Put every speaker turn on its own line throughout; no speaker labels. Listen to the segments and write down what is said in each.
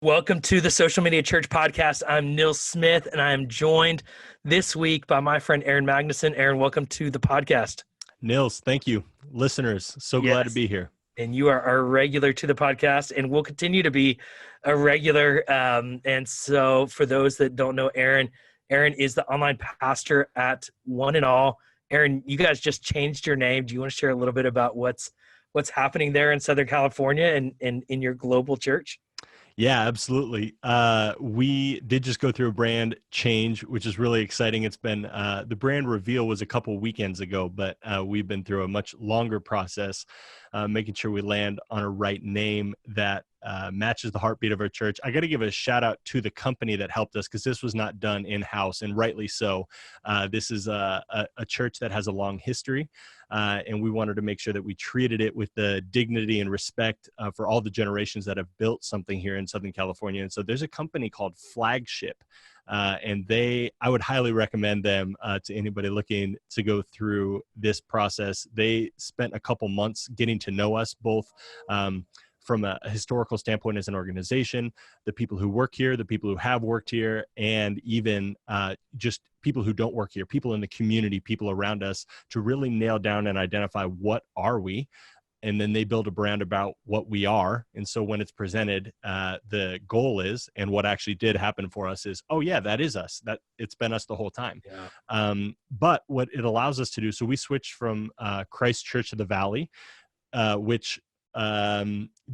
Welcome to the Social Media Church Podcast. I'm Neil Smith, and I am joined this week by my friend Aaron Magnuson. Aaron, welcome to the podcast.
Nils, thank you. Listeners, so glad to be here.
And you are a regular to the podcast, and will continue to be a regular. And so for those that don't know Aaron is the online pastor at One and All. Aaron, you guys just changed your name. Do you want to share a little bit about what's happening there in Southern California and in your global church?
Yeah, absolutely. We did just go through a brand change, which is really exciting. It's been the brand reveal was a couple weekends ago, but we've been through a much longer process, making sure we land on a right name that matches the heartbeat of our church. I got to give a shout out to the company that helped us, because this was not done in-house, and rightly so. This is a church that has a long history, and we wanted to make sure that we treated it with the dignity and respect for all the generations that have built something here in Southern California. And so there's a company called Flagship, and I would highly recommend them to anybody looking to go through this process. They spent a couple months getting to know us both, from a historical standpoint as an organization, the people who work here, the people who have worked here, and even just people who don't work here, people in the community, people around us, to really nail down and identify what are we. And then they build a brand about what we are. And so when it's presented, the goal is, and what actually did happen for us is, oh yeah, that is us. That it's been us the whole time. Yeah. But what it allows us to do, so we switched from Christ Church of the Valley, which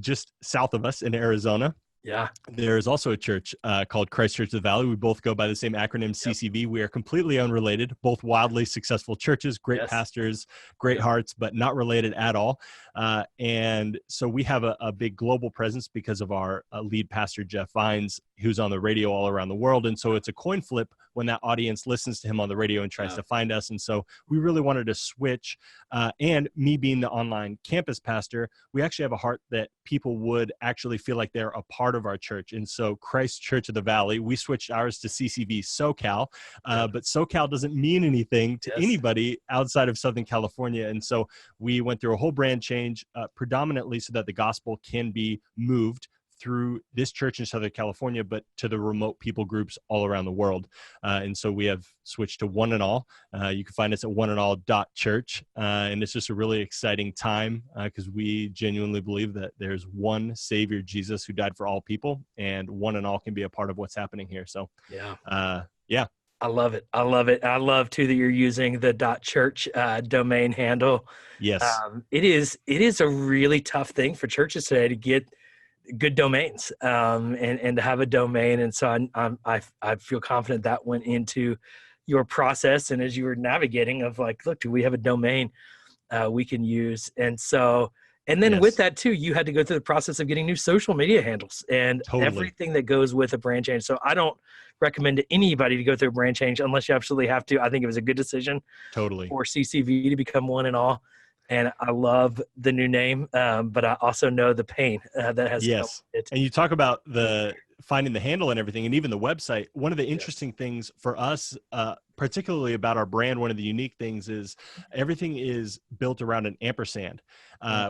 just south of us in Arizona.
Yeah.
There's also a church called Christ Church of the Valley. We both go by the same acronym, CCV. Yep. We are completely unrelated, both wildly successful churches, great pastors, great hearts, but not related at all. And so we have a big global presence because of our lead pastor, Jeff Vines, who's on the radio all around the world. And so it's a coin flip when that audience listens to him on the radio and tries to find us. And so we really wanted to switch. And me being the online campus pastor, we actually have a heart that people would actually feel like they're a part of our church. And so Christ Church of the Valley, we switched ours to CCV SoCal, but SoCal doesn't mean anything to anybody outside of Southern California. And so we went through a whole brand change, predominantly so that the gospel can be moved through this church in Southern California, but to the remote people groups all around the world. And so we have switched to One and All. You can find us at oneandall.church. And it's just a really exciting time because we genuinely believe that there's one Savior, Jesus, who died for all people, and One and All can be a part of what's happening here. So, yeah.
I love it. I love too that you're using the .church domain handle.
Yes.
It is a really tough thing for churches today to get good domains and to have a domain. And so I feel confident that went into your process. And as you were navigating of like, look, do we have a domain we can use? And so, and then with that too, you had to go through the process of getting new social media handles and everything that goes with a brand change. So I don't recommend to anybody to go through a brand change unless you absolutely have to. I think it was a good decision for CCV to become One and All. And I love the new name, but I also know the pain that has come with it.
And you talk about finding the handle and everything, and even the website. One of the interesting things for us, particularly about our brand, one of the unique things is everything is built around an ampersand,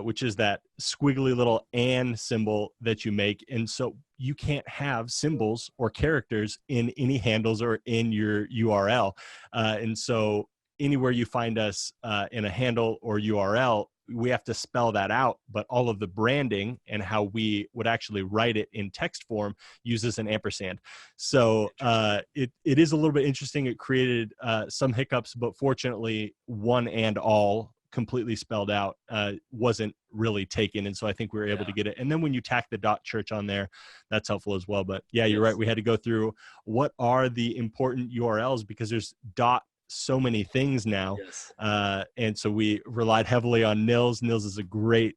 which is that squiggly little "and" symbol that you make. And so you can't have symbols or characters in any handles or in your URL. And so anywhere you find us in a handle or URL, we have to spell that out, but all of the branding and how we would actually write it in text form uses an ampersand. So it is a little bit interesting. It created some hiccups, but fortunately One and All completely spelled out wasn't really taken. And so I think we were able to get it. And then when you tack the .church on there, that's helpful as well. But yeah, you're right. We had to go through what are the important URLs, because there's so many things now. And so we relied heavily on Nils. Nils is a great,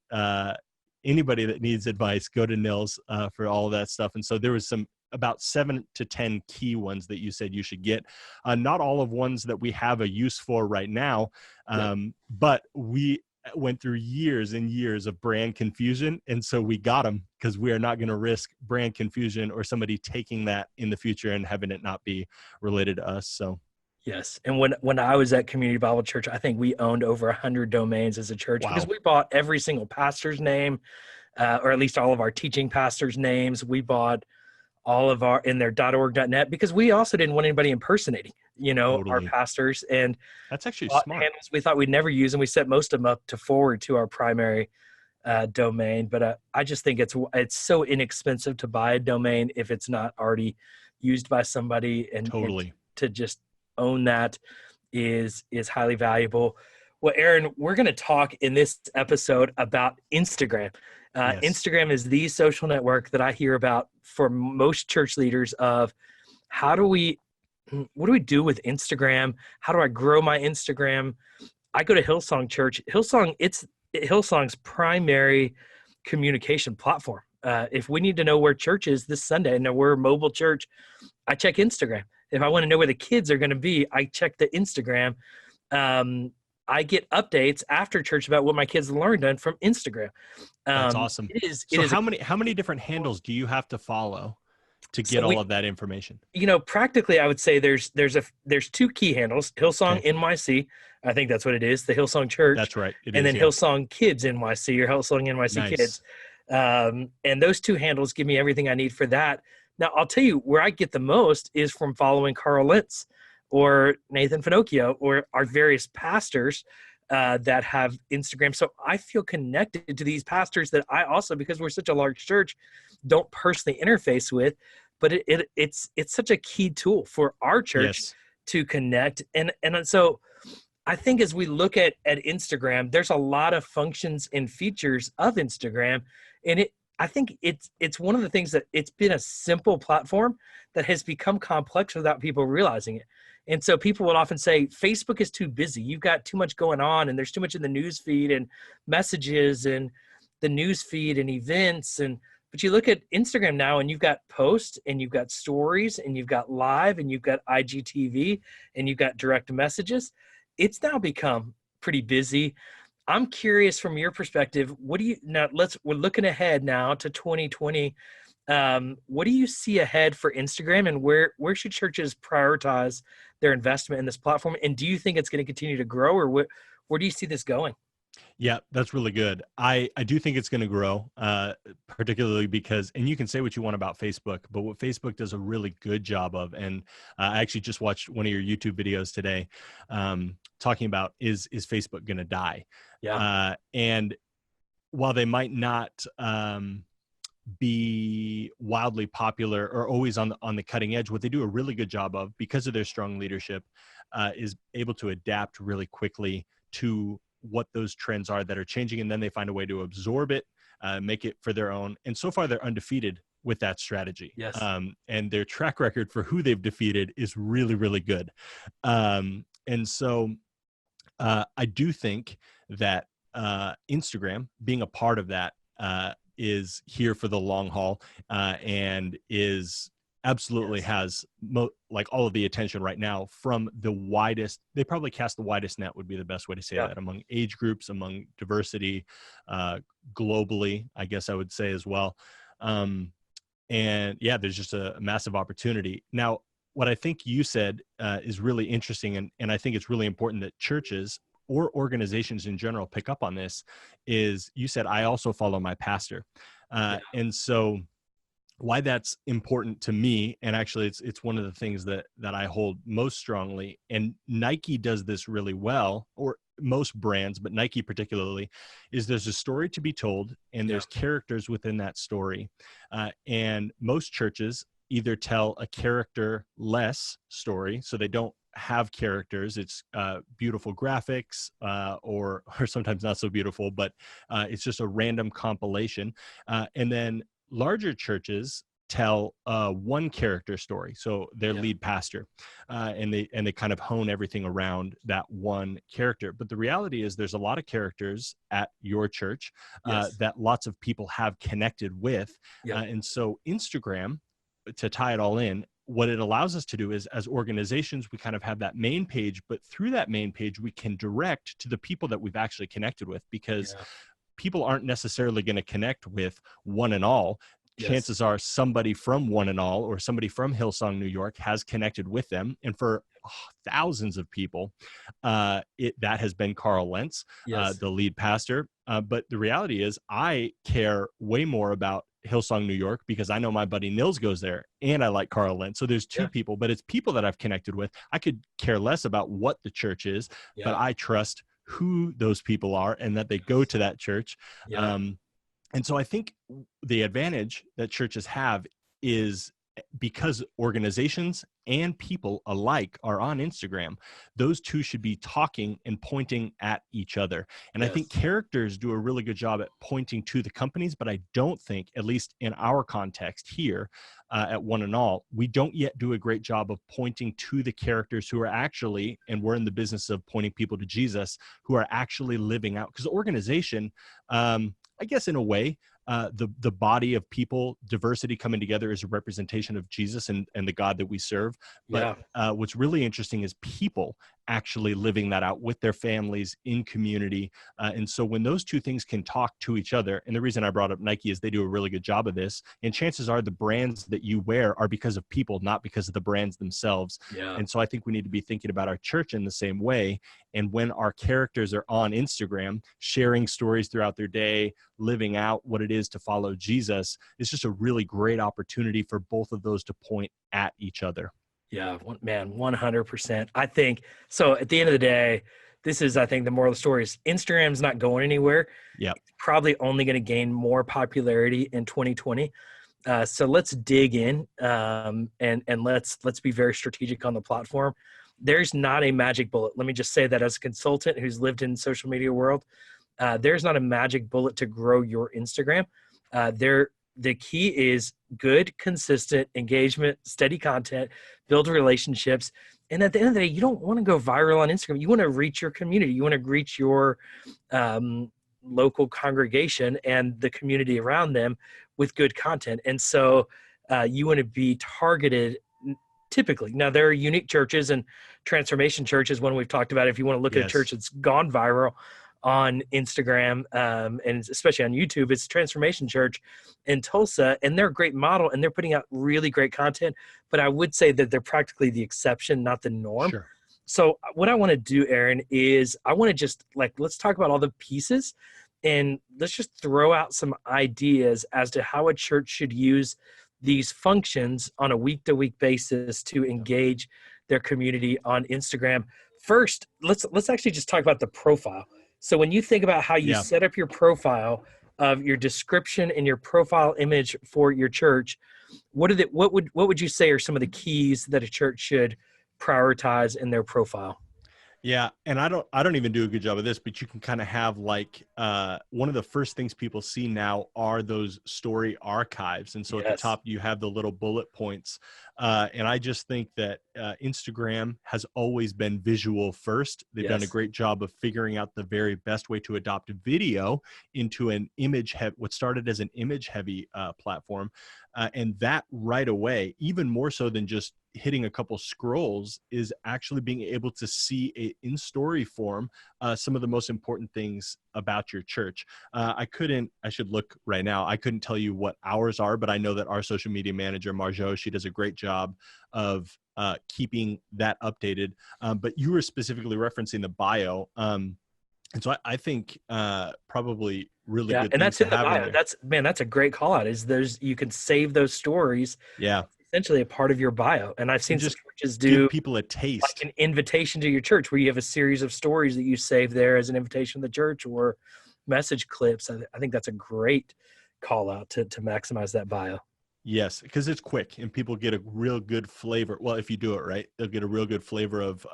anybody that needs advice, go to Nils for all of that stuff. And so there was about 7 to 10 key ones that you said you should get. Not all of ones that we have a use for right now, but we went through years and years of brand confusion. And so we got them because we are not going to risk brand confusion or somebody taking that in the future and having it not be related to us. So
yes. And when I was at Community Bible Church, I think we owned over 100 domains as a church because we bought every single pastor's name, or at least all of our teaching pastors' names. We bought all of our in their .org.net, because we also didn't want anybody impersonating, our
Totally.
pastors, and
That's actually
bought
smart.
handles we thought we'd never use, and we set most of them up to forward to our primary domain. But I just think it's so inexpensive to buy a domain if it's not already used by somebody, and
Totally.
to just own that is highly valuable. Well, Aaron, we're going to talk in this episode about Instagram.
Yes.
Instagram is the social network that I hear about for most church leaders of how do we what do we do with Instagram? How do I grow my Instagram? I go to Hillsong Church. It's Hillsong's primary communication platform. If we need to know where church is this Sunday, and we're a mobile church, I check Instagram. If I want to know where the kids are going to be, I check the Instagram. I get updates after church about what my kids learned on from Instagram.
That's awesome.
It
So
is a
how many different handles do you have to follow to
so
get all of that information?
practically I would say there's two key handles: Hillsong
Okay.
NYC, I think that's what it is, the Hillsong Church,
That's right. It
and
is.
then
Yeah.
Hillsong Kids NYC, or Hillsong NYC Kids.
Nice.
And those two handles give me everything I need for that. Now I'll tell you where I get the most is from following Carl Lentz or Nathan Finocchio or our various pastors that have Instagram. So I feel connected to these pastors that I also, because we're such a large church, don't personally interface with, but it's such a key tool for our church
Yes.
to connect. And so I think as we look at Instagram, there's a lot of functions and features of Instagram, and I think it's one of the things that it's been a simple platform that has become complex without people realizing it. And so people would often say Facebook is too busy. You've got too much going on, and there's too much in the news feed and messages and the news feed and events. And but you look at Instagram now, and you've got posts, and you've got stories, and you've got live, and you've got IGTV, and you've got direct messages. It's now become pretty busy. I'm curious from your perspective, what do you now we're looking ahead now to 2020. What do you see ahead for Instagram, and where should churches prioritize their investment in this platform? And do you think it's going to continue to grow, or where do you see this going?
Yeah, that's really good. I do think it's going to grow, particularly because, and you can say what you want about Facebook, but what Facebook does a really good job of, and I actually just watched one of your YouTube videos today, talking about is Facebook going to die?
Yeah.
And while they might not be wildly popular or always on the cutting edge, what they do a really good job of, because of their strong leadership, is able to adapt really quickly to what those trends are that are changing, and then they find a way to absorb it, make it for their own. And so far, they're undefeated with that strategy.
Yes.
And their track record for who they've defeated is really, really good. And so I do think that Instagram, being a part of that, is here for the long haul, and is absolutely
Yes.
has like all of the attention right now from the widest. They probably cast the widest net, would be the best way to say
Yeah.
that, among age groups, among diversity, globally, I guess I would say as well. And yeah, there's just a massive opportunity. Now, what I think you said is really interesting, and I think it's really important that churches or organizations in general pick up on this, is you said, I also follow my pastor. And so why that's important to me, and actually it's one of the things that I hold most strongly, and Nike does this really well, or most brands, but Nike particularly, is there's a story to be told, and there's characters within that story. And most churches either tell a character-less story, so they don't have characters. It's beautiful graphics, or sometimes not so beautiful, but it's just a random compilation. And then larger churches tell one character story, so their lead pastor, and they kind of hone everything around that one character. But the reality is there's a lot of characters at your church that lots of people have connected with. And so Instagram, to tie it all in, what it allows us to do is, as organizations, we kind of have that main page, but through that main page, we can direct to the people that we've actually connected with, because people aren't necessarily going to connect with One and All. Chances are somebody from One and All, or somebody from Hillsong, New York, has connected with them. And for thousands of people, that has been Carl Lentz, the lead pastor. But the reality is, I care way more about Hillsong, New York, because I know my buddy Nils goes there, and I like Carl Lentz. So there's two
Yeah.
people, but it's people that I've connected with. I could care less about what the church is, but
Yeah.
I trust who those people are and that they go to that church.
Yeah.
Um, and so I think the advantage that churches have is because organizations and people alike are on Instagram, those two should be talking and pointing at each other. And I think
Yes.
characters do a really good job at pointing to the companies, but I don't think, at least in our context here at One and All, we don't yet do a great job of pointing to the characters who are actually, and we're in the business of pointing people to Jesus, who are actually living out. Because organization, I guess in a way, the body of people, diversity coming together is a representation of Jesus and the God that we serve. But
Yeah.
what's really interesting is people actually living that out with their families in community. And so when those two things can talk to each other, and the reason I brought up Nike is they do a really good job of this. And chances are the brands that you wear are because of people, not because of the brands themselves.
Yeah.
And so I think we need to be thinking about our church in the same way. And when our characters are on Instagram, sharing stories throughout their day, living out what it is to follow Jesus, it's just a really great opportunity for both of those to point at each other.
Yeah, man, 100%. I think so. At the end of the day, this is, I think, the moral of the story is Instagram's not going anywhere.
Yep.
It's probably only going to gain more popularity in 2020. So let's dig in and let's be very strategic on the platform. There's not a magic bullet. Let me just say that as a consultant who's lived in social media world, there's not a magic bullet to grow your Instagram. The key is good, consistent engagement, steady content, build relationships. And at the end of the day, you don't want to go viral on Instagram. You want to reach your community. You want to reach your local congregation and the community around them with good content. And so you want to be targeted typically. Now, there are unique churches and transformation churches, one we've talked about. If you want to look at a church
Yes.
that's gone viral on Instagram and especially on YouTube, it's Transformation Church in Tulsa, and they're a great model and they're putting out really great content. But I would say that they're practically the exception, not the norm.
Sure.
So what I want to do, Aaron, is I want to just let's talk about all the pieces and let's just throw out some ideas as to how a church should use these functions on a week-to-week basis to engage their community on Instagram. First, let's actually just talk about the profile. So when you think about how you
Yeah.
set up your profile of your description and your profile image for your church, what would you say are some of the keys that a church should prioritize in their profile?
Yeah, and I don't even do a good job of this, but you can kind of have like one of the first things people see now are those story archives, and so at the
Yes.
top you have the little bullet points, and I just think that Instagram has always been visual first. They've done a
Yes.
great job of figuring out the very best way to adopt video into an image what started as an image heavy platform, and that right away, even more so than just hitting a couple scrolls, is actually being able to see in story form some of the most important things about your church. I should look right now. I couldn't tell you what ours are, but I know that our social media manager, Marjo, she does a great job of keeping that updated. But you were specifically referencing the bio. And so I think probably really
Yeah,
good
and
things
that's
to
in the
have in
bio.
there.
That's a great call out. Is there's you can save those stories
Yeah.
essentially a part of your bio. And I've
And
seen some
just
churches
give
do
people a
like
taste.
an invitation to your church where you have a series of stories that you save there as an invitation to the church or message clips. I think that's a great call out to maximize that bio.
Yes, because it's quick and people get a real good flavor. Well, if you do it right, they'll get a real good flavor of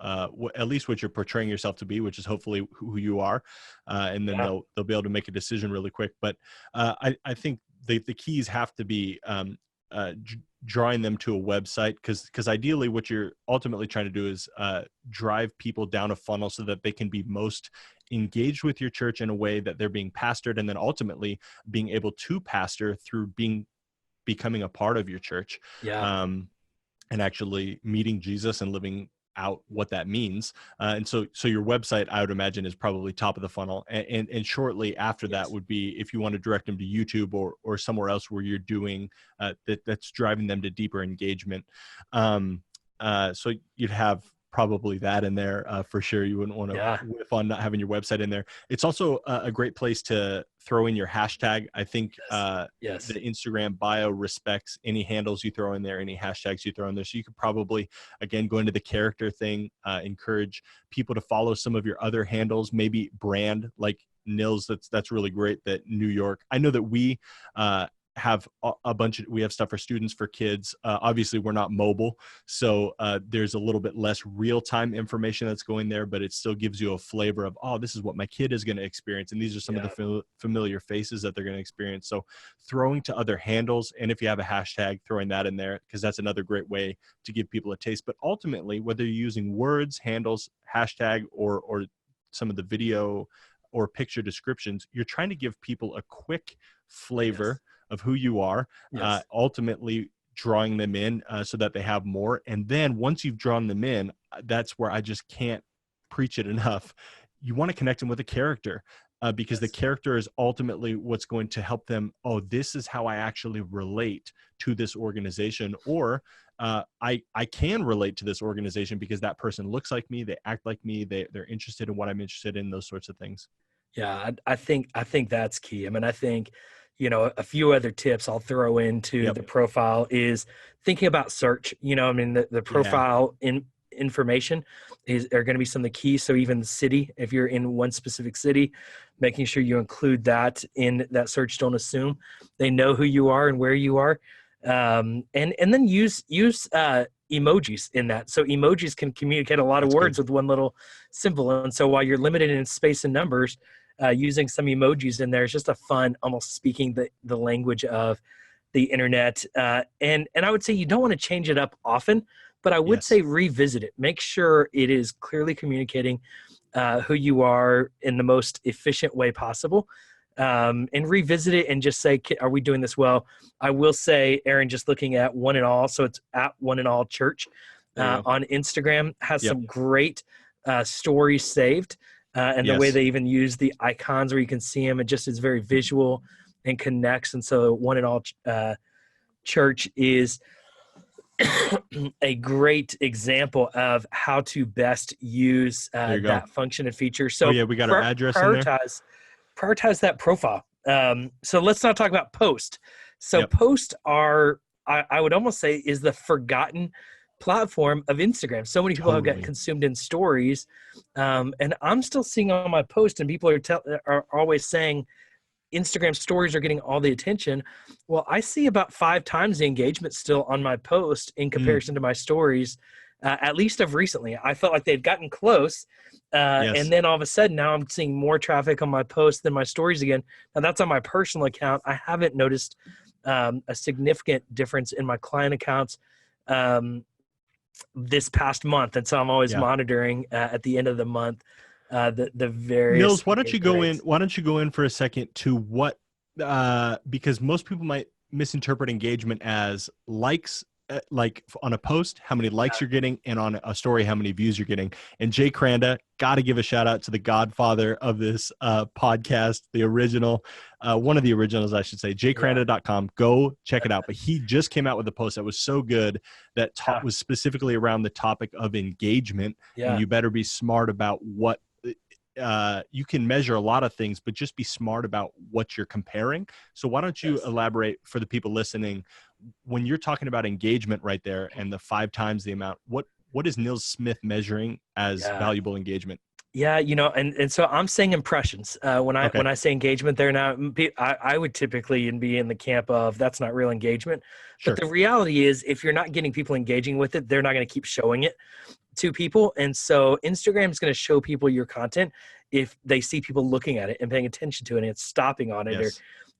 at least what you're portraying yourself to be, which is hopefully who you are, and then
Yeah.
they'll be able to make a decision really quick. But I think the keys have to be drawing them to a website, because ideally what you're ultimately trying to do is drive people down a funnel so that they can be most engaged with your church in a way that they're being pastored, and then ultimately being able to pastor through becoming a part of your church,
Yeah.
um, and actually meeting Jesus and living out what that means. And so your website, I would imagine, is probably top of the funnel. And shortly after that
Yes.
would be if you want to direct them to YouTube or somewhere else where you're doing that's driving them to deeper engagement. So you'd have probably that in there for sure. You wouldn't want to
Yeah.
whiff on not having your website in there. It's also a great place to throw in your hashtag. I think
Yes. Yes.
the Instagram bio respects any handles you throw in there, any hashtags you throw in there. So you could probably, again, go into the character thing, encourage people to follow some of your other handles, maybe brand like Nils. That's really great that New York. I know that we have we have stuff for students, for kids. Obviously we're not mobile, so there's a little bit less real-time information that's going there, but it still gives you a flavor of, oh, this is what my kid is going to experience, and these are some of the familiar faces that they're going to experience. So throwing to other handles, and if you have a hashtag, throwing that in there, because that's another great way to give people a taste. But ultimately, whether you're using words, handles, hashtag, or some of the video or picture descriptions, you're trying to give people a quick flavor of who you are, ultimately drawing them in so that they have more. And then once you've drawn them in, that's where I just can't preach it enough. You want to connect them with a character because the character is ultimately what's going to help them. Oh, this is how I actually relate to this organization, or I can relate to this organization because that person looks like me, they act like me, they're interested in what I'm interested in, those sorts of things.
Yeah, I think that's key. I mean, I think, a few other tips I'll throw into the profile is thinking about search. I mean, the profile information are going to be some of the keys. So even the city, if you're in one specific city, making sure you include that in that search. Don't assume they know who you are and where you are. And then use emojis in that. So emojis can communicate a lot of words with one little symbol. And so while you're limited in space and numbers, using some emojis in there is just a fun, almost speaking the language of the internet. And I would say you don't want to change it up often, but I would say revisit it. Make sure it is clearly communicating who you are in the most efficient way possible. And revisit it and just say, are we doing this well? I will say, Aaron, just looking at One and All, so it's at One and All Church on Instagram, has some great stories saved. And the way they even use the icons where you can see them, it just is very visual and connects. And so One and All Church is a great example of how to best use that function and feature. So
we got our address in there.
Prioritize that profile. So let's not talk about post. So posts are, I would almost say, is the forgotten platform of Instagram. So many people have got consumed in stories. And I'm still seeing on my post, and people are always saying Instagram stories are getting all the attention. Well, I see about 5 times the engagement still on my post in comparison to my stories, at least of recently. I felt like they'd gotten close. And then all of a sudden now I'm seeing more traffic on my posts than my stories again. Now that's on my personal account. I haven't noticed a significant difference in my client accounts this past month. And so I'm always monitoring at the end of the month the various.
Nils, why don't you go in for a second to what because most people might misinterpret engagement as likes, like on a post, how many likes you're getting, and on a story, how many views you're getting. And Jay Cranda, got to give a shout out to the godfather of this podcast, the original, one of the originals, I should say, jcranda.com. Go check it out. But he just came out with a post that was so good that was specifically around the topic of engagement. And you better be smart about what you can measure a lot of things, but just be smart about what you're comparing. So why don't you elaborate for the people listening, when you're talking about engagement right there and the 5 times the amount, what is Nils Smith measuring as valuable engagement?
Yeah, and so I'm saying impressions. When I say engagement there now, I would typically be in the camp of that's not real engagement.
Sure.
But the reality is, if you're not getting people engaging with it, they're not going to keep showing it to people. And so Instagram is going to show people your content if they see people looking at it and paying attention to it and it's stopping on it or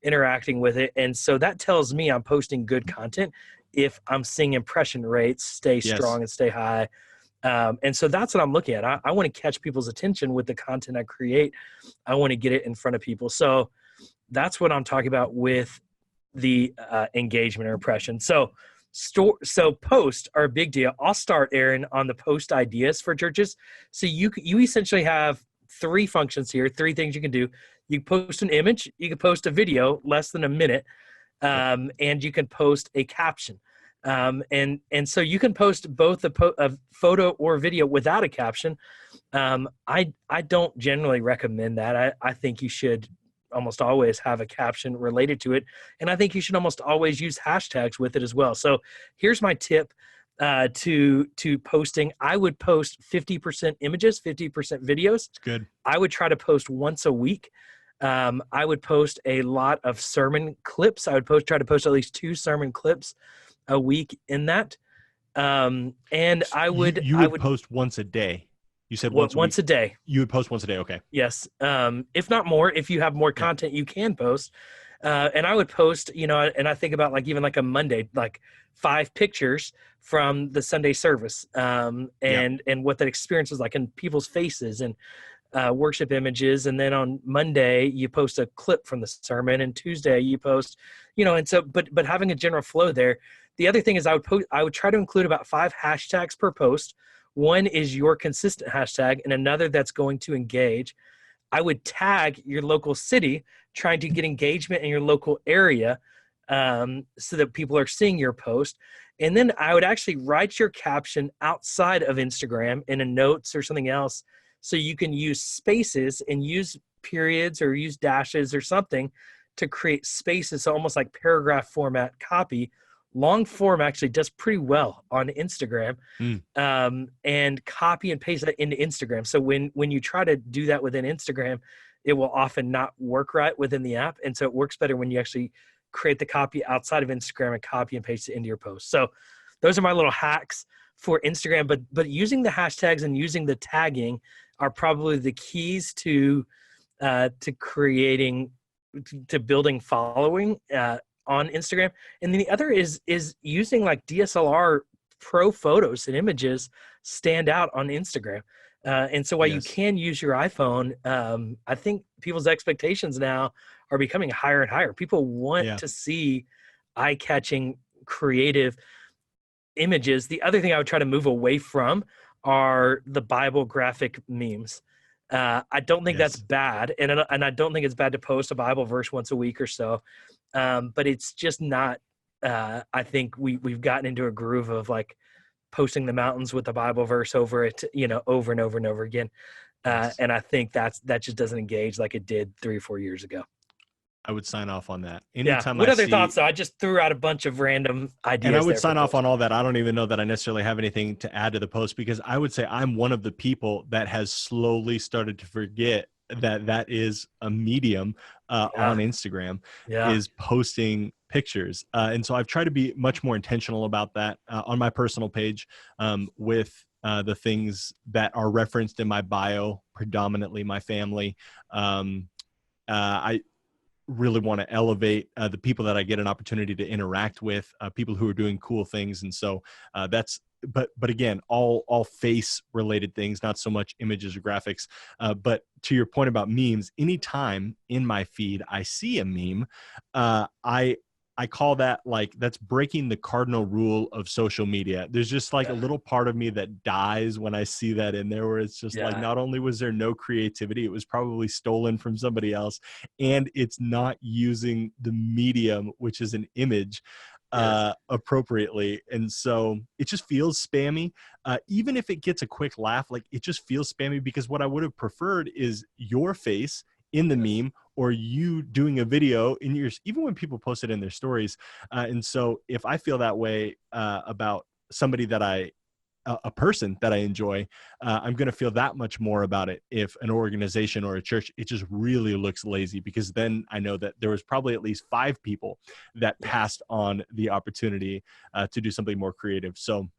interacting with it. And so that tells me I'm posting good content if I'm seeing impression rates stay strong and stay high. And so that's what I'm looking at. I want to catch people's attention with the content I create. I want to get it in front of people. So that's what I'm talking about with the engagement or impression. So posts are a big deal. I'll start, Aaron, on the post ideas for churches. So you essentially have 3 functions here, 3 things you can do. You can post an image, you can post a video less than a minute, and you can post a caption. And so you can post both a photo or video without a caption. I don't generally recommend that. I think you should almost always have a caption related to it, and I think you should almost always use hashtags with it as well. So here's my tip to posting. I would post 50% images, 50% videos.
It's good.
I would try to post once a week. I would post a lot of sermon clips. I would try to post at least 2 sermon clips a week in that. And
You would post once a day. You said once a week.
Once a day.
You would post once a day. Okay.
Yes. If not more, if you have more content, you can post. And I would post, and I think about like even like a Monday, like 5 pictures from the Sunday service, and what that experience was like, and people's faces and worship images. And then on Monday you post a clip from the sermon, and Tuesday you post, and so, but having a general flow there. The other thing is I would try to include about 5 hashtags per post. One is your consistent hashtag, and another that's going to engage. I would tag your local city, trying to get engagement in your local area, so that people are seeing your post. And then I would actually write your caption outside of Instagram in a notes or something else, so you can use spaces and use periods or use dashes or something to create spaces. So almost like paragraph format copy. Long form actually does pretty well on Instagram, and copy and paste that into Instagram. So when you try to do that within Instagram, it will often not work right within the app. And so it works better when you actually create the copy outside of Instagram and copy and paste it into your post. So those are my little hacks for Instagram, but using the hashtags and using the tagging are probably the keys to creating, to building following, on Instagram. And then the other is using like DSLR pro photos and images stand out on Instagram. And so while you can use your iPhone, I think people's expectations now are becoming higher and higher. People want to see eye-catching, creative images. The other thing I would try to move away from are the Bible graphic memes. I don't think that's bad, and I don't think it's bad to post a Bible verse once a week or so. But it's just not. I think we've gotten into a groove of like posting the mountains with the Bible verse over it, over and over and over again. And I think that just doesn't engage like it did 3 or 4 years ago.
I would sign off on that.
Anytime What other thoughts? I just threw out a bunch of random ideas.
And I would sign off on all that. I don't even know that I necessarily have anything to add to the post, because I would say I'm one of the people that has slowly started to forget that is a medium on Instagram, is posting pictures. And so I've tried to be much more intentional about that on my personal page, with the things that are referenced in my bio, predominantly my family. I really want to elevate the people that I get an opportunity to interact with, people who are doing cool things. And so that's, but again, all face related things, not so much images or graphics. But to your point about memes, anytime in my feed I see a meme, I call that like, that's breaking the cardinal rule of social media. There's just like a little part of me that dies when I see that in there, where it's just like, not only was there no creativity, it was probably stolen from somebody else, and it's not using the medium, which is an image, appropriately. And so it just feels spammy. Even if it gets a quick laugh, like it just feels spammy, because what I would have preferred is your face in the meme, or you doing a video in yours, even when people post it in their stories. And so if I feel that way about somebody that a person that I enjoy, I'm going to feel that much more about it if an organization or a church, it just really looks lazy, because then I know that there was probably at least 5 people that passed on the opportunity to do something more creative. So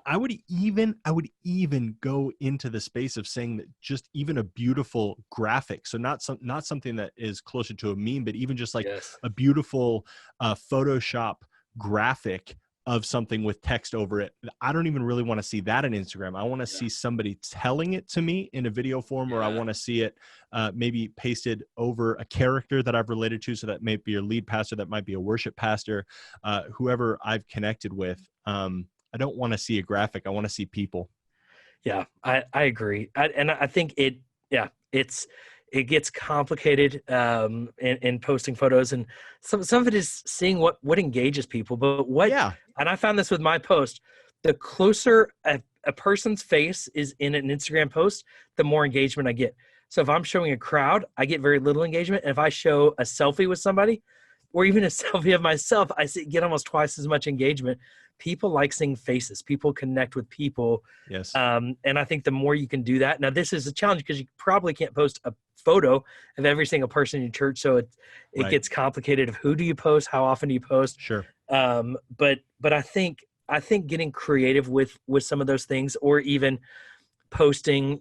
I would even go into the space of saying that just even a beautiful graphic, so not something that is closer to a meme, but even just like a beautiful Photoshop graphic of something with text over it. I don't even really want to see that on Instagram. I want to see somebody telling it to me in a video form, or I want to see it maybe pasted over a character that I've related to. So that might be your lead pastor, that might be a worship pastor, whoever I've connected with. I don't want to see a graphic. I want to see people.
Yeah, I agree. And I think it's it gets complicated in posting photos, and some of it is seeing what engages people. But
Yeah.
and I found this with my post, the closer a person's face is in an Instagram post, the more engagement I get. So if I'm showing a crowd, I get very little engagement. And if I show a selfie with somebody, or even a selfie of myself, get almost twice as much engagement. People like seeing faces. People connect with people.
Yes.
And I think the more you can do that. Now, this is a challenge because you probably can't post a photo of every single person in your church. So it
Right.
gets complicated of who do you post, how often do you post.
Sure.
But I think getting creative with some of those things, or even posting,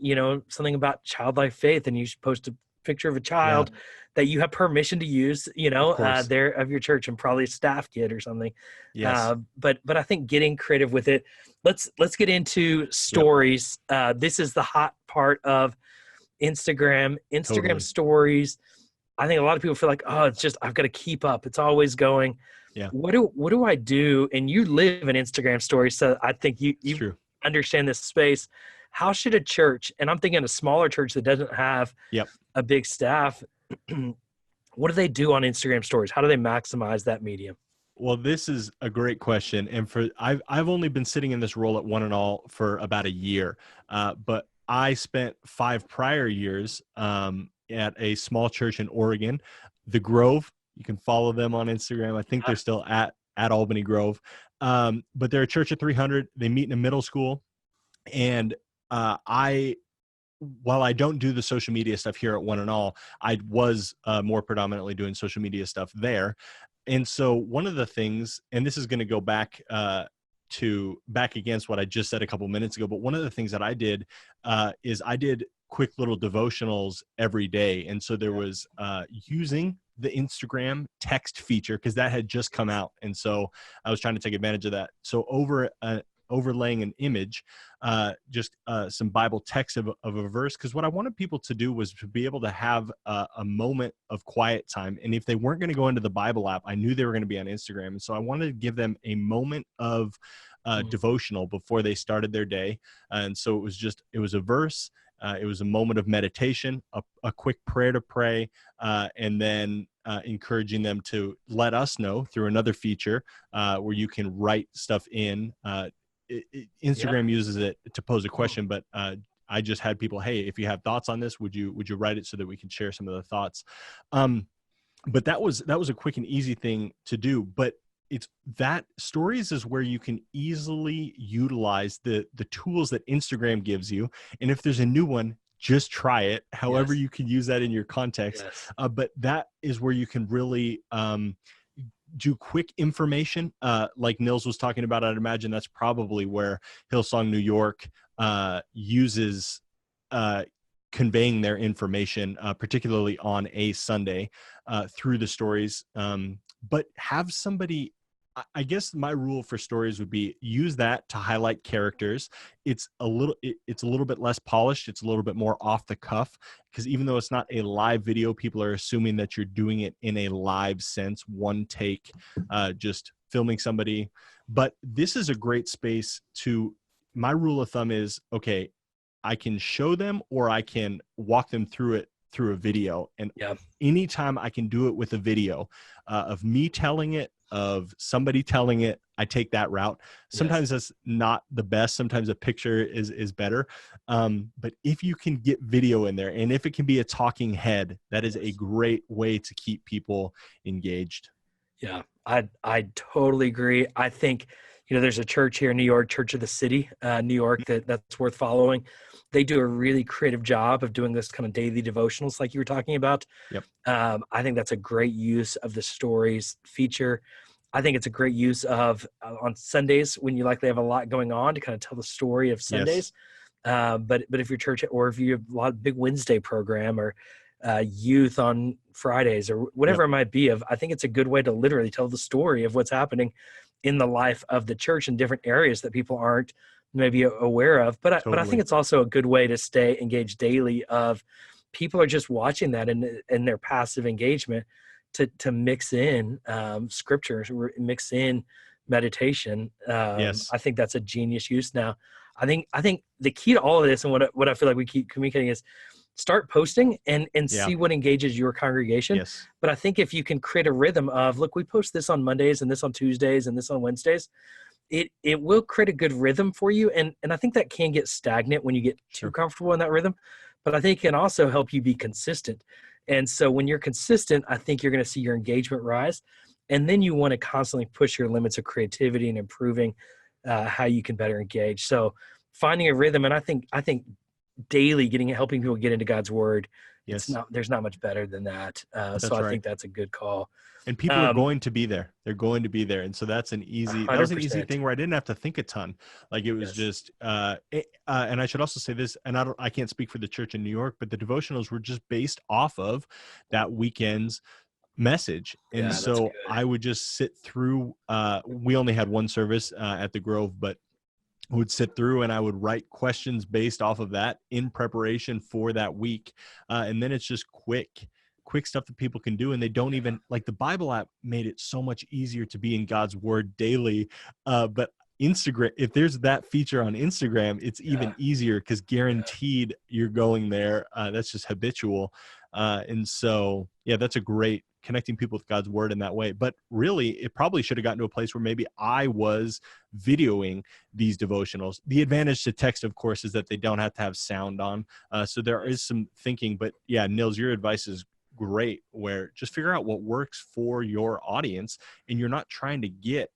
something about childlike faith, and you should post a picture of a
Yeah.
child that you have permission to use,
Of course.
there of your church, and probably a staff kid or something.
Yes.
But I think getting creative with it. Let's get into
Yep.
stories. This is the hot part of Instagram. Instagram
Totally.
stories. I think a lot of people feel like, oh, it's just I've got to keep up. It's always going.
Yeah.
What do I do? And you live in Instagram stories, so I think
It's
you
true.
understand this space. How should a church, and I'm thinking a smaller church that doesn't have
Yep.
a big staff, what do they do on Instagram stories? How do they maximize that medium?
Well, this is a great question, and I've only been sitting in this role at One and All for about a year, but I spent 5 prior years at a small church in Oregon, the Grove. You can follow them on Instagram. I think they're still at Albany Grove, but they're a church of 300. They meet in a middle school, and while I don't do the social media stuff here at One and All, I was more predominantly doing social media stuff there. And so one of the things, and this is going to go back against what I just said a couple minutes ago, but one of the things that I did is I did quick little devotionals every day. And so there was using the Instagram text feature, because that had just come out. And so I was trying to take advantage of that. So overlaying an image, just some Bible text of a verse, because what I wanted people to do was to be able to have a moment of quiet time. And if they weren't going to go into the Bible app, I knew they were going to be on Instagram. And so I wanted to give them a moment of devotional before they started their day. And so it was a verse. It was a moment of meditation, a quick prayer to pray, and then encouraging them to let us know through another feature where you can write stuff in. Instagram uses it to pose a question, but I just had people, hey, if you have thoughts on this, would you write it so that we can share some of the thoughts? But that was a quick and easy thing to do. But it's that stories is where you can easily utilize the tools that Instagram gives you. And if there's a new one, just try it. However, you can use that in your context.
Yes.
But that is where you can really do quick information, like Nils was talking about. I'd imagine that's probably where Hillsong New York uses conveying their information, particularly on a Sunday, through the stories. But have somebody, I guess my rule for stories would be use that to highlight characters. It's a little bit less polished. It's a little bit more off the cuff, because even though it's not a live video, people are assuming that you're doing it in a live sense, one take, just filming somebody. But this is a great space my rule of thumb is, okay, I can show them or I can walk them through it through a video. And anytime I can do it with a video of me telling it, of somebody telling it, I take that route. Sometimes that's not the best. Sometimes a picture is better. But if you can get video in there, and if it can be a talking head, that is a great way to keep people engaged.
Yeah, I totally agree. I think, there's a church here in New York, Church of the City, New York, that's worth following. They do a really creative job of doing this kind of daily devotionals like you were talking about.
Yep.
I think that's a great use of the stories feature. I think it's a great use of on Sundays when you likely have a lot going on to kind of tell the story of Sundays.
Yes.
But if your church, or if you have a lot of big Wednesday program, or youth on Fridays, or whatever it might be, I think it's a good way to literally tell the story of what's happening in the life of the church in different areas that people aren't maybe aware of. But I think it's also a good way to stay engaged daily. Of people are just watching that in their passive engagement to mix in scripture, mix in meditation.
Yes.
I think that's a genius use. Now, I think the key to all of this, and what I feel like we keep communicating, is start posting and
Yeah.
see what engages your congregation.
Yes.
But I think if you can create a rhythm of, look, we post this on Mondays and this on Tuesdays and this on Wednesdays, it will create a good rhythm for you. And I think that can get stagnant when you get too
Sure.
comfortable in that rhythm, but I think it can also help you be consistent. And so when you're consistent, I think you're going to see your engagement rise. And then you want to constantly push your limits of creativity and improving how you can better engage. So finding a rhythm, and I think daily helping people get into God's word,
Yes.
there's not much better than that. So
That's
I
right.
think that's a good call.
And people are going to be there. They're going to be there. And so that was an easy
100%.
thing where I didn't have to think a ton. Like it was
Yes.
just, and I should also say this, and I can't speak for the church in New York, but the devotionals were just based off of that weekend's message. And
Yeah, that's
so
good.
I would just sit through, we only had one service at the Grove, but would sit through and I would write questions based off of that in preparation for that week. And then it's just quick stuff that people can do. And they don't even, like, the Bible app made it so much easier to be in God's word daily. But Instagram, if there's that feature on Instagram, it's even
Yeah.
easier because guaranteed you're going there. That's just habitual. And so, yeah, that's a great connecting people with God's word in that way. But really, it probably should have gotten to a place where maybe I was videoing these devotionals. The advantage to text, of course, is that they don't have to have sound on. So there is some thinking. But yeah, Nils, your advice is great, where just figure out what works for your audience, and you're not trying to go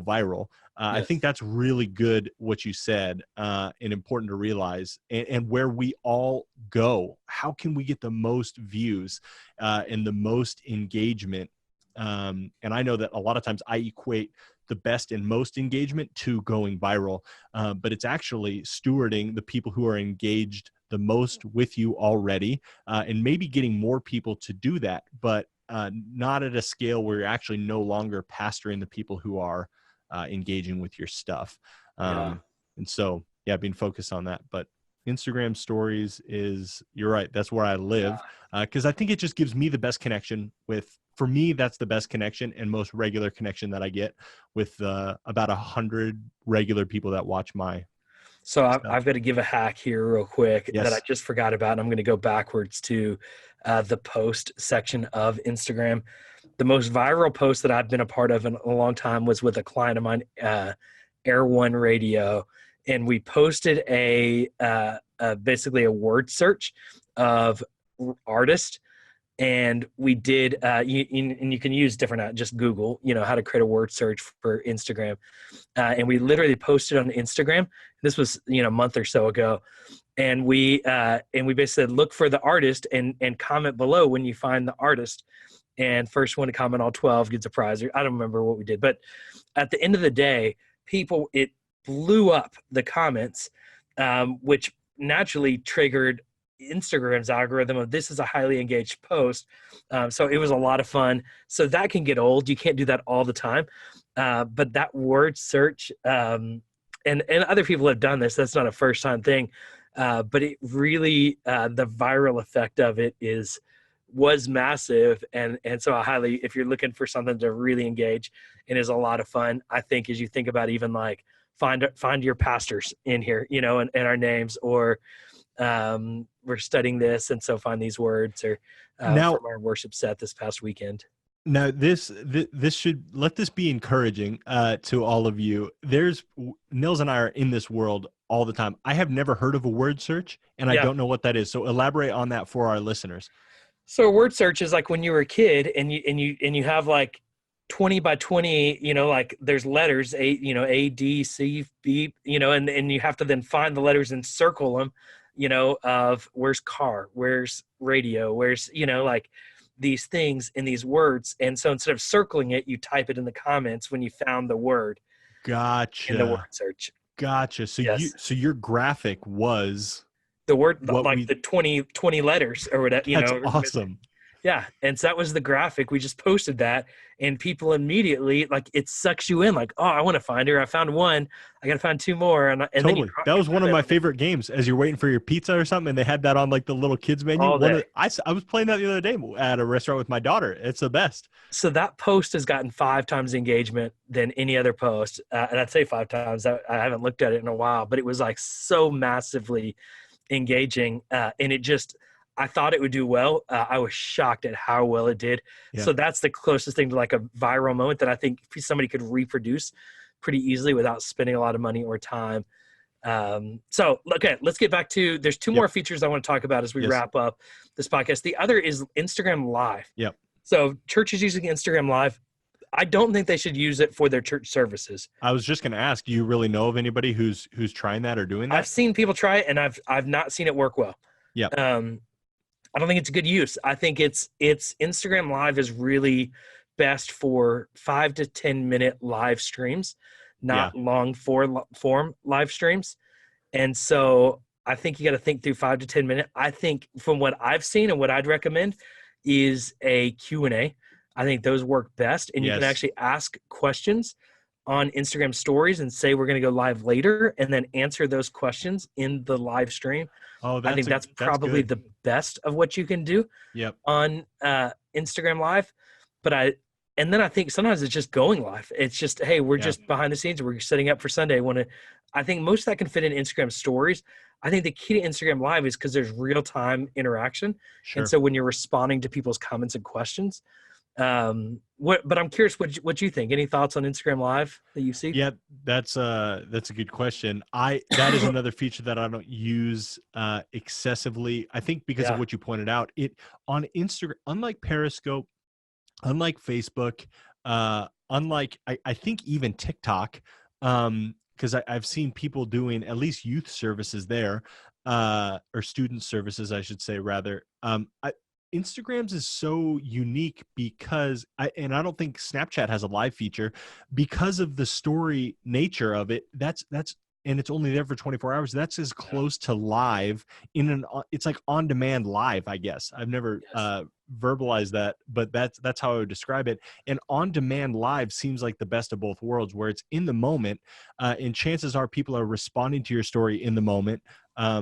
viral. I think
Yes.
that's really good what you said, and important to realize. And where we all go, how can we get the most views and the most engagement? And I know that a lot of times I equate the best and most engagement to going viral, but it's actually stewarding the people who are engaged the most with you already, and maybe getting more people to do that, but not at a scale where you're actually no longer pastoring the people who are engaging with your stuff.
Yeah.
And so, yeah, being focused on that. But Instagram stories you're right, that's where I live, because I think it just gives me the best connection for me, that's the best connection and most regular connection that I get with about 100 regular people that watch my
So
stuff.
I've got to give a hack here real quick that I
Yes.
just forgot about. And I'm going to go backwards to the post section of Instagram. The most viral post that I've been a part of in a long time was with a client of mine, Air One Radio, and we posted basically a word search of artist, and we did and you can use different just Google how to create a word search for Instagram, and we literally posted on Instagram. This was a month or so ago, and we basically said, look for the artist and comment below when you find the artist, and first one to comment all 12 gets a prize. I don't remember what we did, but at the end of the day, it blew up the comments, which naturally triggered Instagram's algorithm of, this is a highly engaged post. So it was a lot of fun. So that can get old. You can't do that all the time. But that word search, and other people have done this. That's not a first time thing. But it really, the viral effect of it was massive. And so if you're looking for something to really engage and is a lot of fun, I think as you think about even like find your pastors in here, and our names, or we're studying this, and so find these words, or
Now,
from our worship set this past weekend.
Now, this should let this be encouraging to all of you. Nils and I are in this world all the time. I have never heard of a word search, and I
Yeah.
don't know what that is. So elaborate on that for our listeners.
So a word search is like when you were a kid and you have like 20 by 20, like there's letters, A, D, C, B, and you have to then find the letters and circle them, of where's car, where's radio, where's, like these things in these words. And so instead of circling it, you type it in the comments when you found the word in the word
Gotcha.
search.
Gotcha.
Yes.
So your graphic was
The word,
what
like the 20 letters or whatever,
that's awesome.
Yeah. And so that was the graphic. We just posted that, and people immediately, like, it sucks you in, like, oh, I want to find her. I found one. I got to find two more. And then
Totally. That was one of my favorite games as you're waiting for your pizza or something. And they had that on like the little kids menu.
all day.
I was playing that the other day at a restaurant with my daughter. It's the best.
So that post has gotten 5 times the engagement than any other post. And I'd say 5 times. I haven't looked at it in a while, but it was like so massively engaging, and I thought it would do well. I was shocked at how well it did.
Yeah.
So that's the closest thing to like a viral moment that I think somebody could reproduce pretty easily without spending a lot of money or time. So, okay, let's get back to, there's two
Yep.
more features I want to talk about as we
Yes.
wrap up this podcast. The other is Instagram Live.
Yep.
So churches using Instagram Live, I don't think they should use it for their church services.
I was just going to ask, do you really know of anybody who's trying that or doing that?
I've seen people try it, and I've not seen it work well.
Yeah.
I don't think it's a good use. I think it's Instagram Live is really best for 5 to 10 minute live streams, not long form live streams. And so I think you got to think through 5 to 10 minutes. I think from what I've seen and what I'd recommend is a Q&A. I think those work best. And you can actually ask questions on Instagram stories and say, we're going to go live later, and then answer those questions in the live stream.
Oh,
I think that's probably the best of what you can do on Instagram Live. And then I think sometimes it's just going live. It's just, hey, we're just behind the scenes. We're setting up for Sunday. I think most of that can fit in Instagram stories. I think the key to Instagram Live is because there's real-time interaction. Sure. And so when you're responding to people's comments and questions, but I'm curious what you think. Any thoughts on Instagram Live that you see?
Yeah, that's a good question. That is another feature that I don't use excessively. I think because of what you pointed out, it on Instagram, unlike Periscope, unlike Facebook, unlike I think even TikTok, because I've seen people doing at least youth services there, or student services, I should say, rather. Instagrams is so unique because I don't think Snapchat has a live feature because of the story nature of it. That's and it's only there for 24 hours. That's as close to live it's like on demand live, I guess. I've never verbalized that, but that's how I would describe it. And on demand live seems like the best of both worlds, where it's in the moment, and chances are people are responding to your story in the moment,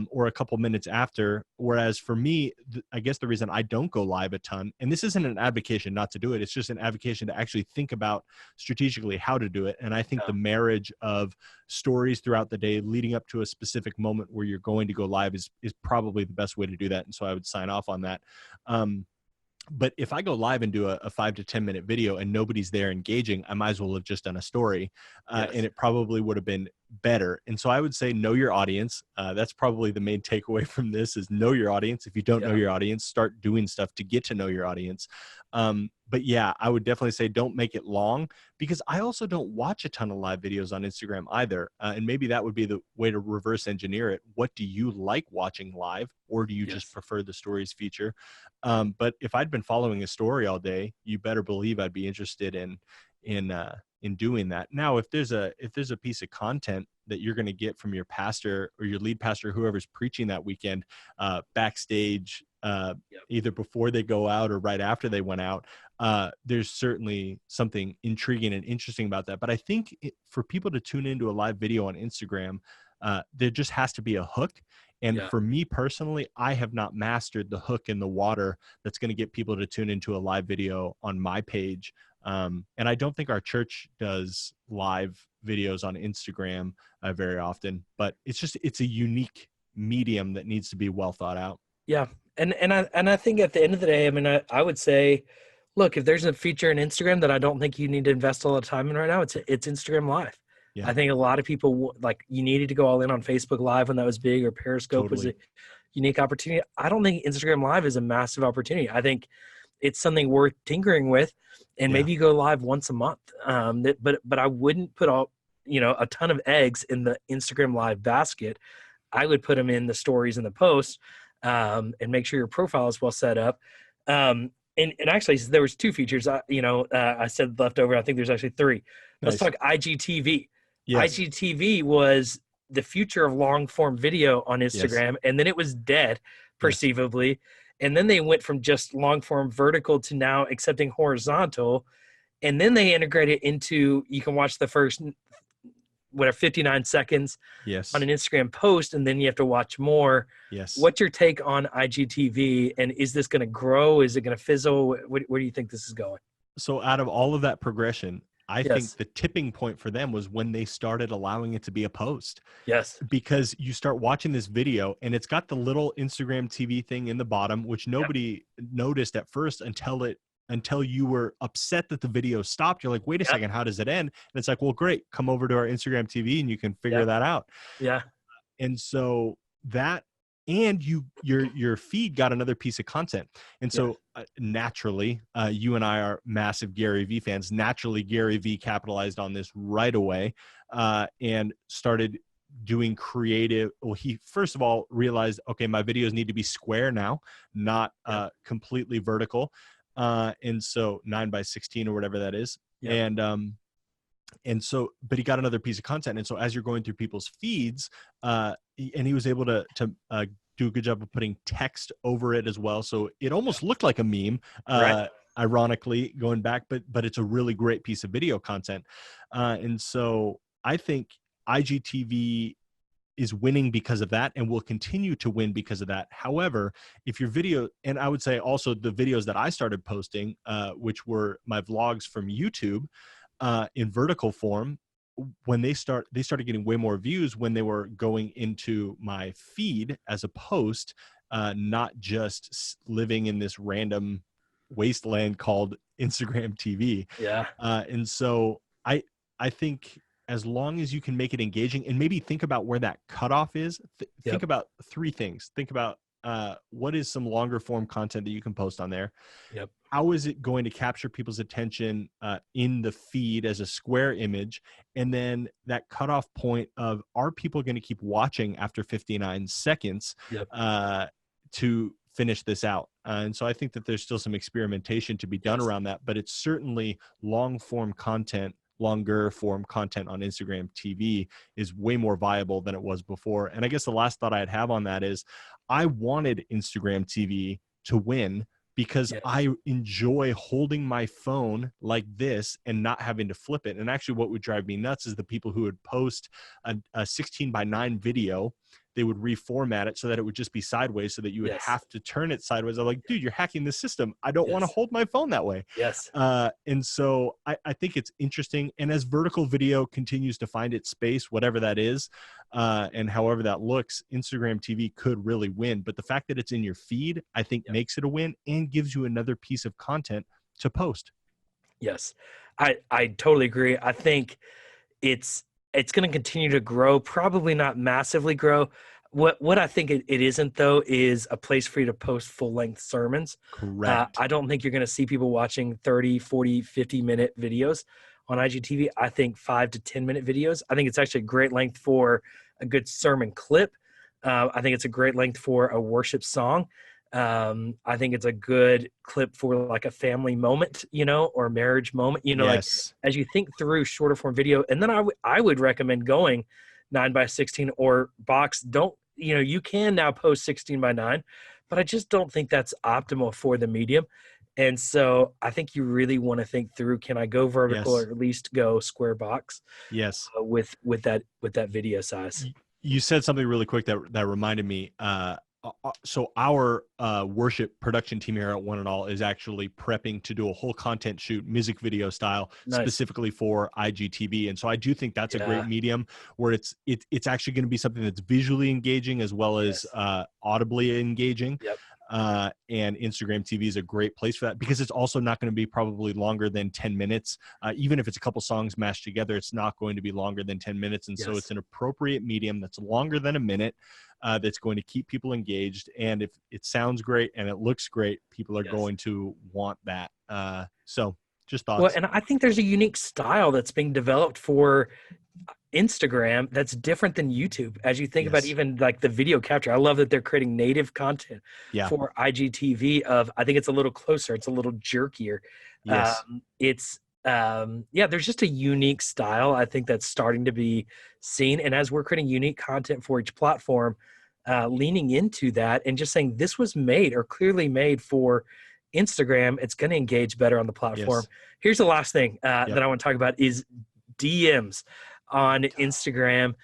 or a couple minutes after. Whereas for me, I guess the reason I don't go live a ton, and this isn't an advocation not to do it, it's just an advocation to actually think about strategically how to do it. And I think the marriage of stories throughout the day leading up to a specific moment where you're going to go live is probably the best way to do that. And so I would sign off on that. But if I go live and do a 5 to 10 minute video and nobody's there engaging, I might as well have just done a story, and it probably would have been better. And so I would say, know your audience. That's probably the main takeaway from this is know your audience. If you don't know your audience, start doing stuff to get to know your audience. But yeah, I would definitely say don't make it long, because I also don't watch a ton of live videos on Instagram either. And maybe that would be the way to reverse engineer it. What do you like watching live, or do you just prefer the stories feature? But if I'd been following a story all day, you better believe I'd be interested in doing that. Now, if there's a piece of content that you're going to get from your pastor or your lead pastor, whoever's preaching that weekend, backstage, either before they go out or right after they went out, there's certainly something intriguing and interesting about that. But I think for people to tune into a live video on Instagram, there just has to be a hook. And for me personally, I have not mastered the hook in the water that's going to get people to tune into a live video on my page. And I don't think our church does live videos on Instagram very often, but it's a unique medium that needs to be well thought out.
Yeah. And I think at the end of the day, I mean, I would say, look, if there's a feature in Instagram that I don't think you need to invest a lot of time in right now, it's Instagram Live. Yeah. I think a lot of people, like, you needed to go all in on Facebook Live when that was big, or Periscope was a unique opportunity. I don't think Instagram Live is a massive opportunity. I think it's something worth tinkering with, and maybe you go live once a month. But I wouldn't put a ton of eggs in the Instagram Live basket. I would put them in the stories and the posts, and make sure your profile is well set up. And actually, there was 2 features. I said left over. I think there's actually 3. Let's talk IGTV. Yes. IGTV was the future of long form video on Instagram, and then it was dead, perceivably. And then they went from just long form vertical to now accepting horizontal. And then they integrated into, you can watch the first 59 seconds on an Instagram post, and then you have to watch more. Yes. What's your take on IGTV, and is this going to grow? Is it going to fizzle? Where do you think this is going?
So out of all of that progression, I think
Yes.
the tipping point for them was when they started allowing it to be a post,
Yes.
because you start watching this video and it's got the little Instagram TV thing in the bottom, which
Yep.
nobody noticed at first until you were upset that the video stopped. You're like, wait a
Yep.
second, how does it end? And it's like, well, great, come over to our Instagram TV and you can figure
Yep.
that out.
Yeah.
And so that, and your feed got another piece of content. And
Yeah.
so naturally, you and I are massive Gary V fans. Naturally, Gary V capitalized on this right away, and started doing creative. Well, he first of all realized, okay, my videos need to be square now, not
Yep.
completely vertical. And so 9 by 16 or whatever that is.
Yep.
And so, but he got another piece of content. And so as you're going through people's feeds, and he was able to do a good job of putting text over it as well. So it almost looked like a meme,
Right.
ironically going back, but it's a really great piece of video content. And so I think IGTV is winning because of that and will continue to win because of that. However, if your video, and I would say also the videos that I started posting, which were my vlogs from YouTube, in vertical form, when they started getting way more views when they were going into my feed as a post, not just living in this random wasteland called Instagram TV.
Yeah.
And so I think as long as you can make it engaging and maybe think about where that cutoff is, think
Yep.
about three things. Think about what is some longer form content that you can post on there.
Yep.
How is it going to capture people's attention in the feed as a square image? And then that cutoff point of, are people going to keep watching after 59 seconds
Yep.
To finish this out? And so I think that there's still some experimentation to be done
Yes.
around that, but it's certainly longer form content on Instagram TV is way more viable than it was before. And I guess the last thought I'd have on that is I wanted Instagram TV to win because
Yes.
I enjoy holding my phone like this and not having to flip it. And actually what would drive me nuts is the people who would post a 16:9 video. They would reformat it so that it would just be sideways so that you would
Yes.
have to turn it sideways. I'm like, dude, you're hacking the system. I don't want to
Yes.
hold my phone that way.
Yes.
And so I think it's interesting. And as vertical video continues to find its space, whatever that is, and however that looks, Instagram TV could really win. But the fact that it's in your feed, I think makes it a win and gives you another piece of content to post.
Yes. I totally agree. I think it's going to continue to grow, probably not massively grow. What I think it isn't, though, is a place for you to post full-length sermons.
Correct.
I don't think you're going to see people watching 30, 40, 50-minute videos on IGTV. I think 5 to 10-minute videos. I think it's actually a great length for a good sermon clip. I think it's a great length for a worship song. I think it's a good clip for like a family moment, or a marriage moment, like
Yes.
as you think through shorter form video. And then I would recommend going 9:16 or box. Don't, you can now post 16:9, but I just don't think that's optimal for the medium. And so I think you really want to think through, can I go vertical
Yes.
or at least go square box
Yes.
with that video size?
You said something really quick that reminded me. So our worship production team here at One and All is actually prepping to do a whole content shoot, music video style,
Nice.
specifically for IGTV. And so I do think that's a
Yeah.
great medium where it's actually going to be something that's visually engaging as well as audibly engaging.
Yep.
And Instagram TV is a great place for that because it's also not going to be probably longer than 10 minutes. Even if it's a couple songs mashed together, it's not going to be longer than 10 minutes. And so it's an appropriate medium that's longer than a minute, that's going to keep people engaged. And if it sounds great and it looks great, people are going to want that. So just thoughts.
Well, and I think there's a unique style that's being developed for Instagram that's different than YouTube. As you think about even like the video capture, I love that they're creating native content for IGTV I think it's a little closer. It's a little jerkier.
Yes.
There's just a unique style, I think, that's starting to be seen. And as we're creating unique content for each platform, leaning into that and just saying this was made or clearly made for Instagram, it's going to engage better on the platform.
Yes.
Here's the last thing that I want to talk about is DMs on Instagram.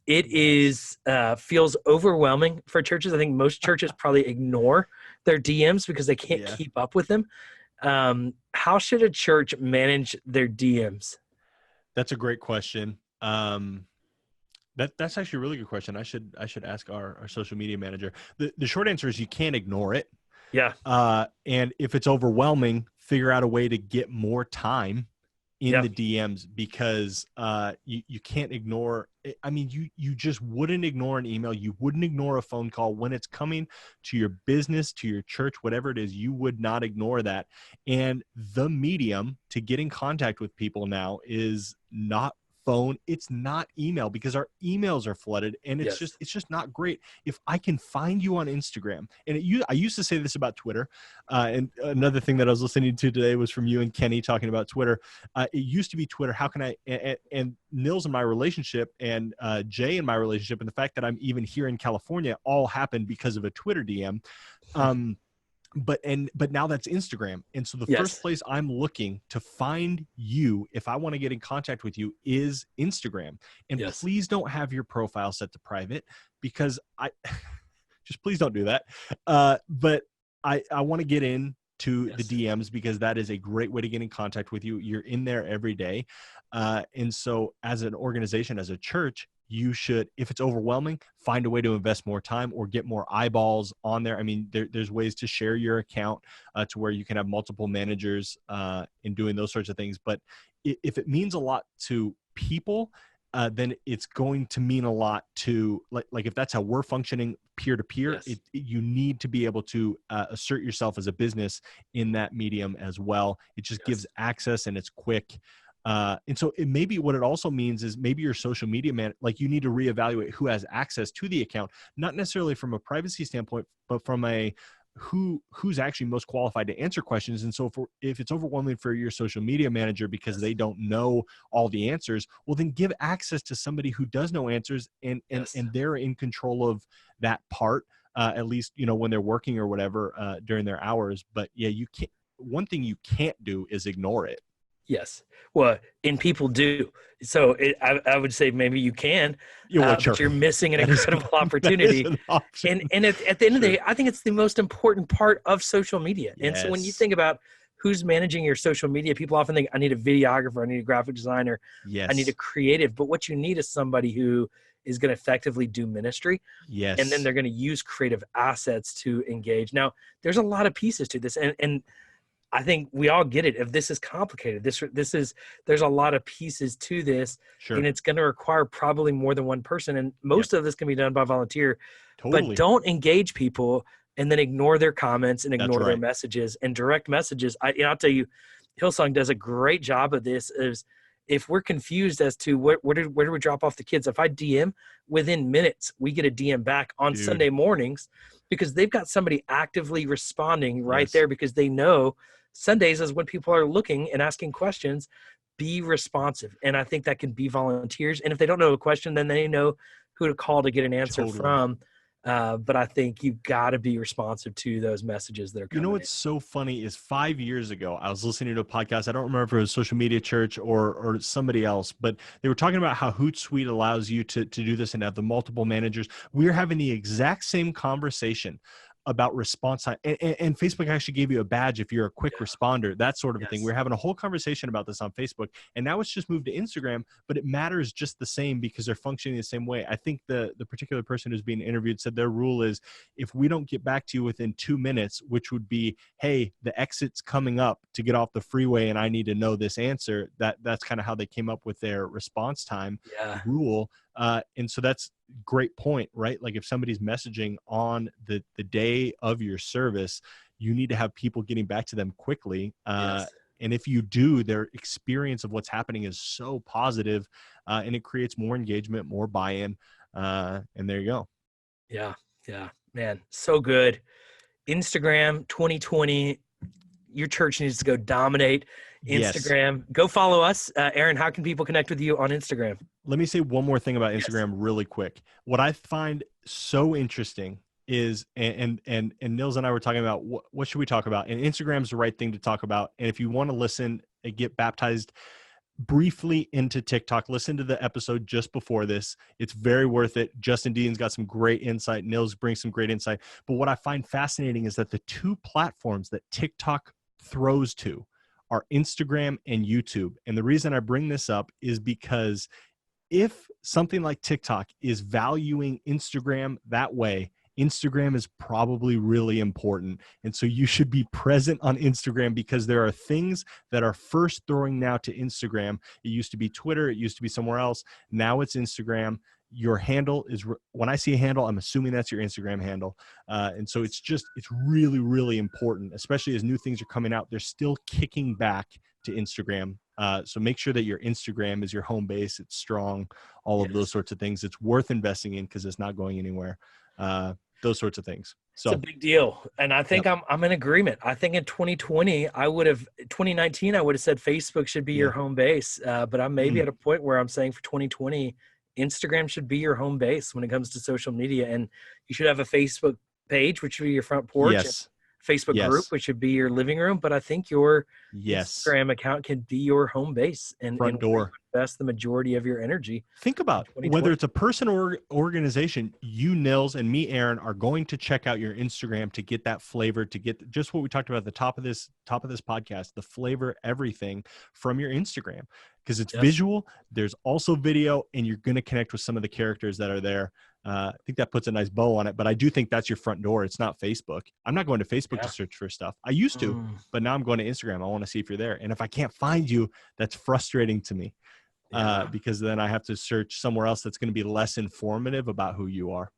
It is feels overwhelming for churches. I think most churches probably ignore their DMs because they can't keep up with them. How should a church manage their DMs?
That's a great question. That's actually a really good question. I should ask our social media manager. The short answer is you can't ignore it.
Yeah.
And if it's overwhelming, figure out a way to get more time in
Yeah.
the DMs, because you can't ignore. I mean, you just wouldn't ignore an email. You wouldn't ignore a phone call when it's coming to your business, to your church, whatever it is. You would not ignore that. And the medium to get in contact with people now is not phone, it's not email, because our emails are flooded, and it's
Yes.
just not great. If I can find you on Instagram, and I used to say this about Twitter, and another thing that I was listening to today was from you and Kenny talking about Twitter. It used to be Twitter. How can I, and Nils in my relationship, and Jay in my relationship, and the fact that I'm even here in California all happened because of a Twitter DM. But now that's Instagram. And so the first
Yes.
place I'm looking to find you, if I want to get in contact with you, is Instagram. And
Yes.
please don't have your profile set to private, because I just, please don't do that. But I want to get in to the
Yes.
DMs, because that is a great way to get in contact with you. You're in there every day. And so as an organization, as a church, you should, if it's overwhelming, find a way to invest more time or get more eyeballs on there. I mean, there's ways to share your account to where you can have multiple managers in doing those sorts of things. But if it means a lot to people, then it's going to mean a lot to, like if that's how we're functioning peer to peer,
Yes.
you need to be able to assert yourself as a business in that medium as well. It just gives
Yes.
access, and it's quick. And so maybe what it also means is maybe your social media man, like you need to reevaluate who has access to the account, not necessarily from a privacy standpoint, but from a who's actually most qualified to answer questions. And so if it's overwhelming for your social media manager because
Yes.
they don't know all the answers, well, then give access to somebody who does know answers, and
Yes.
they're in control of that part, at least, when they're working or whatever, during their hours. But yeah, you can't, one thing you can't do is ignore it.
Yes. Well, and people do. So I would say maybe you can,
Yeah, well,
but
sure.
you're missing an
That is
incredible
that is
opportunity.
an option.
And at the end of the
Sure.
day, I think it's the most important part of social media. And so when you
Yes.
think about who's managing your social media, people often think, I need a videographer, I need a graphic designer, I need a
Yes.
creative. But what you need is somebody who is going to effectively do ministry. And then
Yes.
they're going to use creative assets to engage. Now, there's a lot of pieces to this. And I think we all get it. If this is complicated, there's a lot of pieces to this, and
Sure.
it's going to require probably more than one person. And
Yep.
most of this can be done by volunteer, but
Totally.
don't engage people and then ignore their comments and
That's
ignore their
right.
messages and direct messages. I'll tell you, Hillsong does a great job of this. Is if we're confused as to where do we drop off the kids, if I DM, within minutes, we get a DM back on
Dude.
Sunday mornings because they've got somebody actively responding right
Yes.
there, because they know Sundays is when people are looking and asking questions. Be responsive. And I think that can be volunteers. And if they don't know a question, then they know who to call to get an answer
Totally.
from. But I think you've got to be responsive to those messages that are
You know
coming in.
what's so funny is 5 years ago, I was listening to a podcast. I don't remember if it was Social Media Church or somebody else, but they were talking about how Hootsuite allows you to do this and have the multiple managers. We're having the exact same conversation about response time. And Facebook actually gave you a badge if you're a quick
Yeah.
responder, that sort of a thing.
Yes.
We're having a whole conversation about this on Facebook, and now it's just moved to Instagram, but it matters just the same because they're functioning the same way. I think the particular person who's being interviewed said their rule is, if we don't get back to you within 2 minutes, which would be, hey, the exit's coming up to get off the freeway and I need to know this answer, that's kind of how they came up with their response time
Yeah.
rule. And so that's great point, right? Like if somebody's messaging on the day of your service, you need to have people getting back to them quickly.
Yes.
And if you do, their experience of what's happening is so positive, and it creates more engagement, more buy-in. And there you go.
Yeah. Yeah. Man, so good. Instagram 2020. Your church needs to go dominate
Yes.
Instagram. Go follow us. Aaron, how can people connect with you on Instagram?
Let me say one more thing about
Yes.
Instagram really quick. What I find so interesting is, and Nils and I were talking about what should we talk about? And Instagram's the right thing to talk about. And if you want to listen and get baptized briefly into TikTok, listen to the episode just before this. It's very worth it. Justin Dean's got some great insight. Nils brings some great insight. But what I find fascinating is that the two platforms that TikTok throws to are Instagram and YouTube. And the reason I bring this up is because if something like TikTok is valuing Instagram that way, Instagram is probably really important. And so you should be present on Instagram, because there are things that are first throwing now to Instagram. It used to be Twitter. It used to be somewhere else. Now it's Instagram. Your handle is, when I see a handle, I'm assuming that's your Instagram handle. And so it's really, really important, especially as new things are coming out. They're still kicking back to Instagram. So make sure that your Instagram is your home base. It's strong, all of those sorts of things. It's worth investing in because it's not going anywhere. Those sorts of things. So
it's a big deal. And I think I'm in agreement. I think in 2019, I would have said Facebook should be your home base. But I'm maybe at a point where I'm saying for 2020, Instagram should be your home base when it comes to social media. And you should have a Facebook page, which should be your front porch.
Yes.
Facebook group, which should be your living room. But I think your Instagram account can be your home base and
front door.
Invest the majority of your energy.
Think about whether it's a person or organization. You, Nils, and me, Aaron, are going to check out your Instagram to get that flavor, to get just what we talked about at the top of this podcast, the flavor, everything from your Instagram, because it's visual. There's also video, and you're going to connect with some of the characters that are there. I think that puts a nice bow on it, but I do think that's your front door. It's not Facebook. I'm not going to Facebook to search for stuff. I used to, but now I'm going to Instagram. I want to see if you're there. And if I can't find you, that's frustrating to me, because then I have to search somewhere else that's going to be less informative about who you are.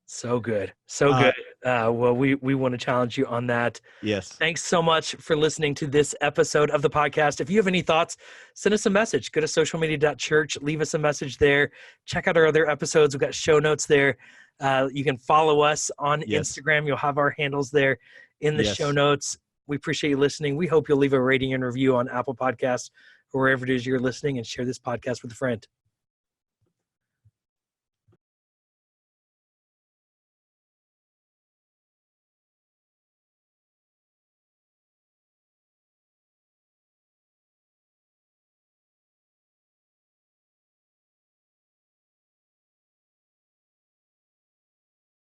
So good. So good. Well, we want to challenge you on that.
Yes.
Thanks so much for listening to this episode of the podcast. If you have any thoughts, send us a message. Go to socialmedia.church. Leave us a message there. Check out our other episodes. We've got show notes there. You can follow us on Instagram. You'll have our handles there in the show notes. We appreciate you listening. We hope you'll leave a rating and review on Apple Podcasts or wherever it is you're listening, and share this podcast with a friend.